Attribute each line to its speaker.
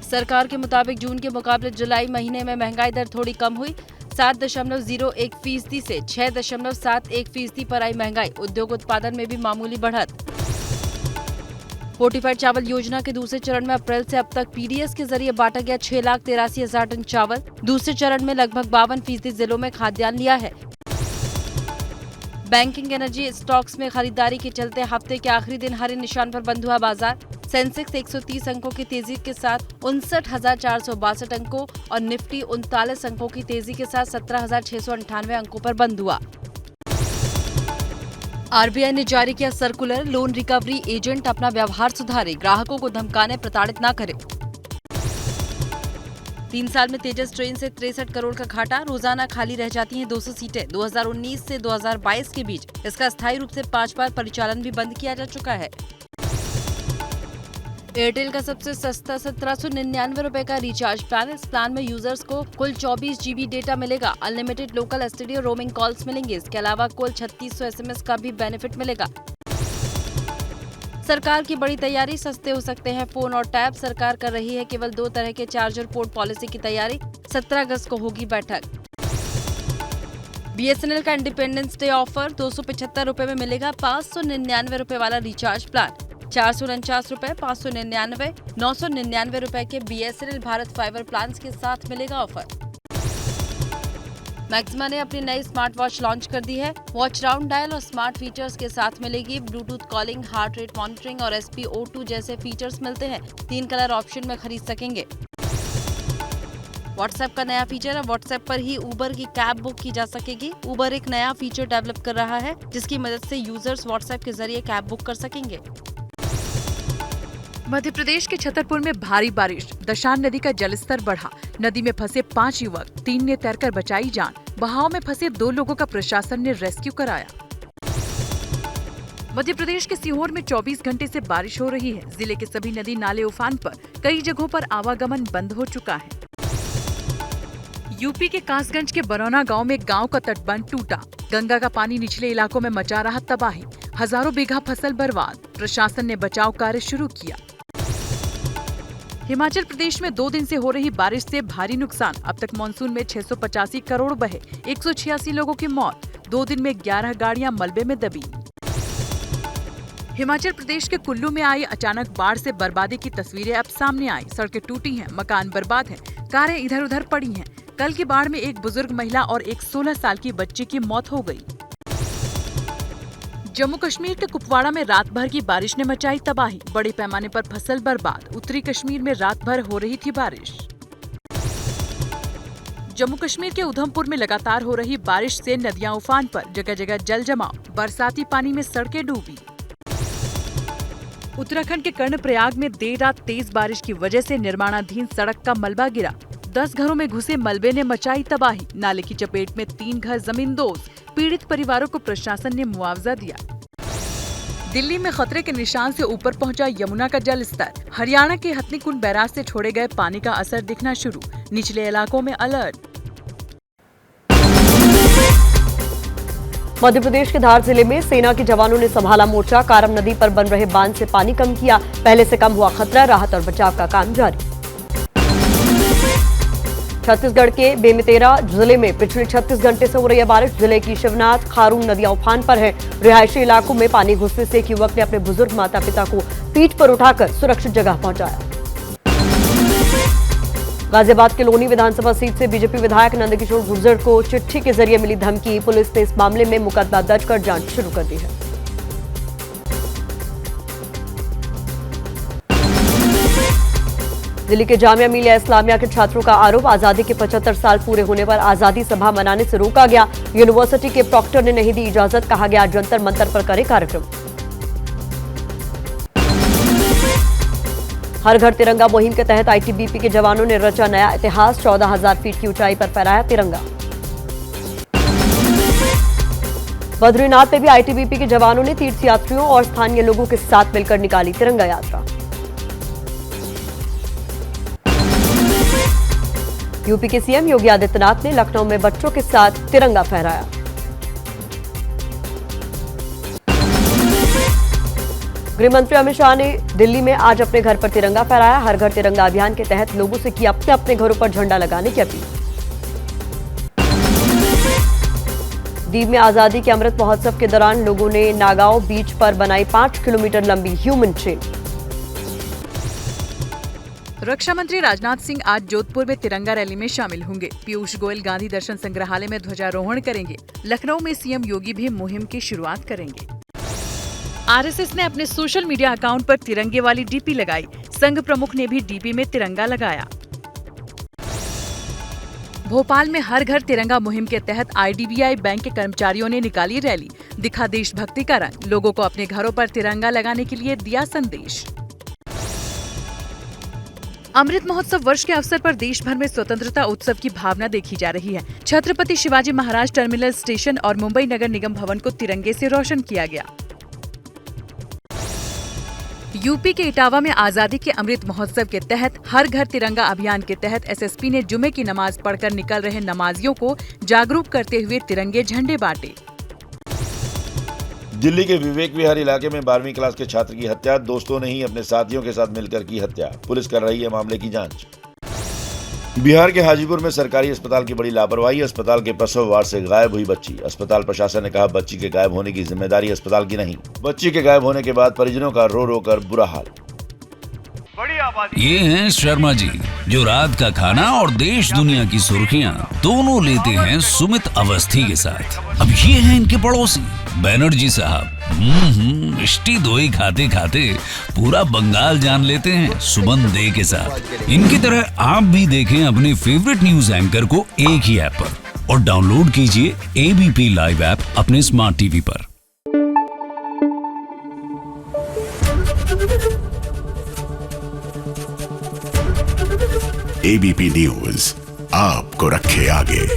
Speaker 1: सरकार के मुताबिक जून के मुकाबले जुलाई महीने में महंगाई दर थोड़ी कम हुई। 7.01% से 6.71% पर आई महंगाई। उद्योग उत्पादन में भी मामूली बढ़त। फोर्टिफाइड चावल योजना के दूसरे चरण में अप्रैल से अब तक पीडीएस के जरिए बांटा गया 6,83,000 टन चावल। दूसरे चरण में लगभग 52% जिलों में खाद्यान्न लिया है। बैंकिंग एनर्जी स्टॉक्स में खरीदारी के चलते हफ्ते के आखिरी दिन हरे निशान पर बंद हुआ बाजार। सेंसेक्स 130 अंकों की तेजी के साथ 59,462 अंकों और निफ्टी 39 अंकों की तेजी के साथ 17,698 अंकों पर बंद हुआ। आरबीआई ने जारी किया सर्कुलर, लोन रिकवरी एजेंट अपना व्यवहार सुधारे, ग्राहकों को धमकाने प्रताड़ित न करें। 3 साल में तेजस ट्रेन से 63 करोड़ का घाटा, रोजाना खाली रह जाती हैं 200 सीटें। 2019 से 2022 के बीच इसका अस्थायी रूप से 5 बार परिचालन भी बंद किया जा चुका है। एयरटेल का सबसे सस्ता 1799 रुपए का रिचार्ज प्लान। इस प्लान में यूजर्स को कुल 24 GB डेटा मिलेगा। अनलिमिटेड लोकल एसटीडी और रोमिंग कॉल्स मिलेंगे। इसके अलावा कुल 3600 SMS का भी बेनिफिट मिलेगा। सरकार की बड़ी तैयारी, सस्ते हो सकते हैं फोन और टैब। सरकार कर रही है केवल 2 तरह के चार्जर पोर्ट पॉलिसी की तैयारी। 17 अगस्त को होगी बैठक। BSNL का इंडिपेंडेंस डे ऑफर, 275 रुपए में मिलेगा 599 रुपए वाला रिचार्ज प्लान। 449 रुपए, 599, 999 रुपए के BSNL भारत फाइबर प्लान के साथ मिलेगा ऑफर। मैक्सिमा ने अपनी नई स्मार्ट वॉच लॉन्च कर दी है। वॉच राउंड डायल और स्मार्ट फीचर्स के साथ मिलेगी। Bluetooth calling, heart rate monitoring और SpO2 जैसे फीचर्स मिलते हैं। 3 कलर ऑप्शन में खरीद सकेंगे। व्हाट्सएप का नया फीचर है। व्हाट्सएप पर ही उबर की कैब बुक की जा सकेगी। उबर एक नया फीचर डेवलप कर रहा है जिसकी मदद से यूजर्स व्हाट्सएप के जरिए कैब बुक कर सकेंगे।
Speaker 2: मध्य प्रदेश के छतरपुर में भारी बारिश, दशान नदी का जलस्तर बढ़ा। नदी में फंसे 5 युवक, 3 ने तैरकर बचाई जान। बहाव में फंसे 2 लोगों का प्रशासन ने रेस्क्यू कराया। मध्य प्रदेश के सीहोर में 24 घंटे से बारिश हो रही है। जिले के सभी नदी नाले उफान पर, कई जगहों पर आवागमन बंद हो चुका है। यूपी के कासगंज के बरौना गांव में गांव का तटबंध टूटा। गंगा का पानी निचले इलाकों में मचा रहा तबाही। हजारों बीघा फसल बर्बाद। प्रशासन ने बचाव कार्य शुरू किया। हिमाचल प्रदेश में 2 दिन से हो रही बारिश से भारी नुकसान। अब तक मानसून में 685 करोड़ बहे, 186 लोगों की मौत। 2 दिन में 11 गाड़ियां मलबे में दबी। हिमाचल प्रदेश के कुल्लू में आई अचानक बाढ़ से बर्बादी की तस्वीरें अब सामने आई। सड़कें टूटी हैं, मकान बर्बाद हैं, कारें इधर उधर पड़ी हैं। कल की बाढ़ में एक बुजुर्ग महिला और एक 16 साल की बच्ची की मौत हो गई। जम्मू कश्मीर के कुपवाड़ा में रात भर की बारिश ने मचाई तबाही। बड़े पैमाने पर फसल बर्बाद। उत्तरी कश्मीर में रात भर हो रही थी बारिश। जम्मू कश्मीर के उधमपुर में लगातार हो रही बारिश से नदियां उफान पर, जगह जगह जल जमाव। बरसाती पानी में सड़कें डूबी। उत्तराखंड के कर्णप्रयाग में देर रात तेज बारिश की वजह से निर्माणाधीन सड़क का मलबा गिरा। 10 घरों में घुसे मलबे ने मचाई तबाही। नाले की चपेट में 3 घर जमींदोज। पीड़ित परिवारों को प्रशासन ने मुआवजा दिया। दिल्ली में खतरे के निशान से ऊपर पहुंचा यमुना का जल स्तर। हरियाणा के हथनीकुंड बैराज से छोड़े गए पानी का असर दिखना शुरू। निचले इलाकों में अलर्ट।
Speaker 3: मध्य प्रदेश के धार जिले में सेना के जवानों ने संभाला मोर्चा। कारम नदी पर बन रहे बांध से पानी कम किया। पहले से कम हुआ खतरा। राहत और बचाव का काम जारी। छत्तीसगढ़ के बेमेतरा जिले में पिछले 36 घंटे से हो रही है बारिश। जिले की शिवनाथ, खारून नदियां उफान पर है। रिहायशी इलाकों में पानी घुसने से एक युवक ने अपने बुजुर्ग माता पिता को पीठ पर उठाकर सुरक्षित जगह पहुंचाया। गाजियाबाद के लोनी विधानसभा सीट से बीजेपी विधायक नंदकिशोर गुर्जर को चिट्ठी के जरिए मिली धमकी। पुलिस ने इस मामले में मुकदमा दर्ज कर जांच शुरू कर दी है। दिल्ली के जामिया मिलिया इस्लामिया के छात्रों का आरोप, आजादी के 75 साल पूरे होने पर आजादी सभा मनाने से रोका गया। यूनिवर्सिटी के प्रॉक्टर ने नहीं दी इजाजत। कहा गया जंतर मंतर पर करे कार्यक्रम। हर घर तिरंगा मुहिम के तहत आईटीबीपी के जवानों ने रचा नया इतिहास। 14,000 फीट की ऊंचाई पर फहराया तिरंगा। बद्रीनाथ में भी आईटीबीपी के जवानों ने तीर्थयात्रियों और स्थानीय लोगों के साथ मिलकर निकाली तिरंगा यात्रा। यूपी के सीएम योगी आदित्यनाथ ने लखनऊ में बच्चों के साथ तिरंगा फहराया। गृह मंत्री अमित शाह ने दिल्ली में आज अपने घर पर तिरंगा फहराया। हर घर तिरंगा अभियान के तहत लोगों से की अपने अपने घरों पर झंडा लगाने की अपील। दीव में आजादी के अमृत महोत्सव के दौरान लोगों ने नागांव बीच पर बनाई 5 किलोमीटर लंबी ह्यूमन चेन।
Speaker 2: रक्षा मंत्री राजनाथ सिंह आज जोधपुर में तिरंगा रैली में शामिल होंगे। पीयूष गोयल गांधी दर्शन संग्रहालय में ध्वजारोहण करेंगे। लखनऊ में सीएम योगी भी मुहिम की शुरुआत करेंगे। आरएसएस ने अपने सोशल मीडिया अकाउंट पर तिरंगे वाली डीपी लगाई। संघ प्रमुख ने भी डीपी में तिरंगा लगाया। भोपाल में हर घर तिरंगा मुहिम के तहत आईडीबीआई बैंक के कर्मचारियों ने निकाली रैली। दिखा देशभक्ति का रंग। लोगों को अपने घरों पर तिरंगा लगाने के लिए दिया संदेश। अमृत महोत्सव वर्ष के अवसर पर देश भर में स्वतंत्रता उत्सव की भावना देखी जा रही है। छत्रपति शिवाजी महाराज टर्मिनल स्टेशन और मुंबई नगर निगम भवन को तिरंगे से रोशन किया गया। यूपी के इटावा में आजादी के अमृत महोत्सव के तहत हर घर तिरंगा अभियान के तहत एसएसपी ने जुमे की नमाज पढ़कर निकल रहे नमाजियों को जागरूक करते हुए तिरंगे झंडे बांटे।
Speaker 4: दिल्ली के विवेक विहार इलाके में 12वीं क्लास के छात्र की हत्या। दोस्तों ने ही अपने साथियों के साथ मिलकर की हत्या। पुलिस कर रही है मामले की जांच। बिहार के हाजीपुर में सरकारी अस्पताल की बड़ी लापरवाही। अस्पताल के प्रसव वार्ड से गायब हुई बच्ची। अस्पताल प्रशासन ने कहा बच्ची के गायब होने की जिम्मेदारी अस्पताल की नहीं। बच्ची के गायब होने के बाद परिजनों का रो रो कर बुरा हाल।
Speaker 5: ये हैं शर्मा जी, जो रात का खाना और देश दुनिया की सुर्खियां दोनों लेते हैं सुमित अवस्थी के साथ। अब ये हैं इनके पड़ोसी बैनर्जी साहब। मिष्टी दोई खाते खाते पूरा बंगाल जान लेते हैं सुमन दे के साथ। इनकी तरह आप भी देखें अपने फेवरेट न्यूज एंकर को एक ही ऐप पर और डाउनलोड कीजिए एबीपी लाइव ऐप अपने स्मार्ट टीवी पर।
Speaker 6: एबीपी न्यूज आपको रखे आगे।